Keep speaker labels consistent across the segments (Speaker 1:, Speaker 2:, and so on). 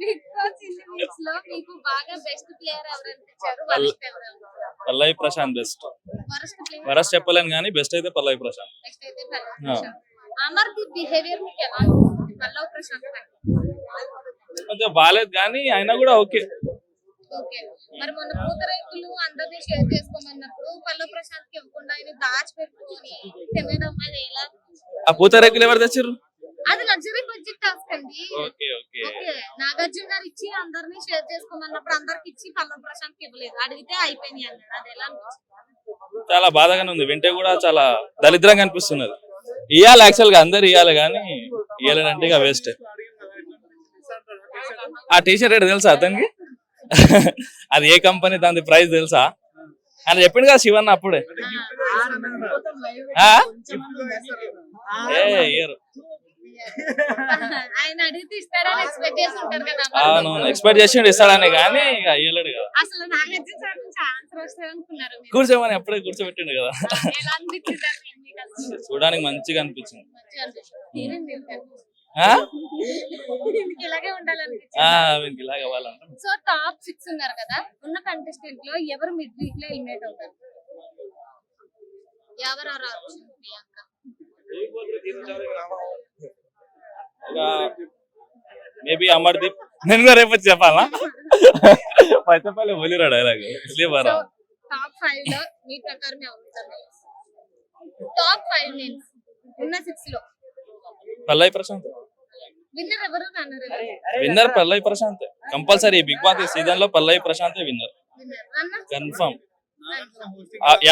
Speaker 1: Big boss ఇన్ని weeks లో మీకు బాగా బెస్ట్ ప్లేయర్ ఎవరు అనిపించారు?
Speaker 2: పల్-
Speaker 1: వరస్ట్ ఎవరు?
Speaker 2: Pallavi Prashanth best.
Speaker 1: Worst player
Speaker 2: worst చెప్పలేను కానీ బెస్ట్ అయితే పల్లవి ప్రశాంత్.
Speaker 1: నెక్స్ట్ అయితే పల్లవ్ ప్రశాంత్. అమర్దీప్ బిహేవియర్ మీకు ఎలా అనిపిస్తుంది? పల్లవ్ ప్రశాంత్ కంటే.
Speaker 2: కొంచెం బాగాలేదు కానీ అయినా కూడా ఓకే.
Speaker 1: ఓకే. మరి మొన్న పూతరేకులు అందరినీ షేర్ చేసుకోమన్నప్పుడు పల్లవ్ ప్రశాంత్ కి ఇవ్వకుండా ఆయన దాచిపెట్టుకొని తినడం అది ఎలా?
Speaker 2: ఆ పూతరేకులు ఎవరు తెచ్చారు?
Speaker 1: అది లగ్జరీ బడ్జెట్ టాస్క్ అండి.
Speaker 2: Okay okay.
Speaker 1: ఓకే, నాగార్జున గారు ఇచ్చి అందరినీ షేర్ చేసుకోమన్నప్పుడు అందరికి ఇచ్చి పల్లవ్ ప్రశాంత్ కి ఇవ్వలేదు, అడిగితే అయిపోయినాయి అన్నాడు. అది ఎలా అనిపించింది?
Speaker 2: చాలా బాధగానే ఉంది, వింటే కూడా చాలా దరిద్రంగా అనిపిస్తున్నది. ఇవ్వాలి యాక్చువల్ గా అందరు ఇవ్వాలి కానీ ఇవ్వాలంటే ఇక వేస్ట్. ఆ టీషర్ట్ రేట్ తెలుసా అతనికి? అది ఏ కంపెనీ, దాని ప్రైస్ తెలుసా? అని చెప్పిండు కదా శివన్న అప్పుడే. ఆ? ఏ ఇయ్యరు.
Speaker 1: ఆయన అడిగితే ఇస్తారని ఎక్స్పెక్ట్ చేసి ఉంటారు కదా.
Speaker 2: అవును, ఎక్స్పెక్ట్ చేసి ఇస్తాడని కానీ ఇక ఇవ్వలేడు కదా.
Speaker 1: అసలు నాగార్జున సార్ నుంచి ఆన్సర్ వస్తుంది అనుకున్నారు మీరు?
Speaker 2: కూర్చోమని ఎప్పుడే కూర్చోబెట్టిండు కదా.
Speaker 1: ఎలా అనిపించింది అది మీకు అసలు?
Speaker 2: చూడడానికి మంచిగా అనిపించింది.
Speaker 1: మంచిగా అనిపించింది. తీరింది ఇంకా.
Speaker 2: ఆ?
Speaker 1: దీనికి ఇలాగే ఉండాలనిపించింది.
Speaker 2: వీనికి ఇలాగ అవ్వాలంట.
Speaker 1: సో టాప్ 6 ఉన్నారు కదా, ఉన్న కంటెస్టెంట్ లో ఎవరు మిడ్ వీక్ లో ఎలిమినేట్ అవుతారు? ఎవరు రావచ్చు? ప్రియాంక.
Speaker 2: మేబీ అమర్దీప్. నేను కూడా రేపు వచ్చి చెప్పాలా? పైతపల్లి బోలిరా డైలాగ్.
Speaker 1: సో టాప్ 5 లో మీ ప్రకారం ఎవరు ఉంటారు? టాప్ 5 నేమ్స్ ఉన్న 6 లో.
Speaker 2: పల్లవి ప్రశాంత్
Speaker 1: విన్నర్ ఎవరు? రన్నర్ ఎవరు?
Speaker 2: Winner Pallavi Prashanth compulsory. Bigg Boss season లో Pallavi Prashanth winner
Speaker 1: winner runner
Speaker 2: confirm.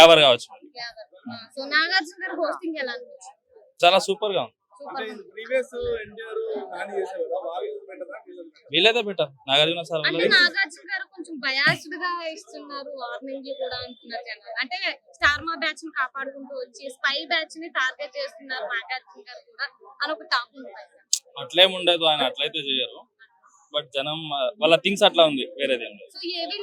Speaker 2: ఎవరు కావచ్చు.
Speaker 1: సో నాగార్జున గారు హోస్టింగ్ ఎలా అనిపించింది?
Speaker 2: చాలా సూపర్ గా ఉంది.
Speaker 1: సూపర్.
Speaker 2: వీళ్ళైతే బెటర్ నాగార్జున సార్.
Speaker 1: అంటే నాగార్జున గారు కొంచెం బయాస్డ్ గా ఇస్తున్నారు వార్నింగ్ కూడా అంటున్నారు జనాలు. అంటే స్టార్ మా బ్యాచ్ ని కాపాడుకుంటూ వచ్చి స్పై బ్యాచ్ ని టార్గెట్ చేస్తున్నారు నాగార్జున గారు కూడా అని ఒక టాక్ ఉంది.
Speaker 2: అట్లేం ఉండదు, ఆయన అట్లయితే చేయరు. బట్ జనం వాళ్ళ థింగ్స్ అట్లా ఉంది, వేరేది.
Speaker 1: సో ఏవి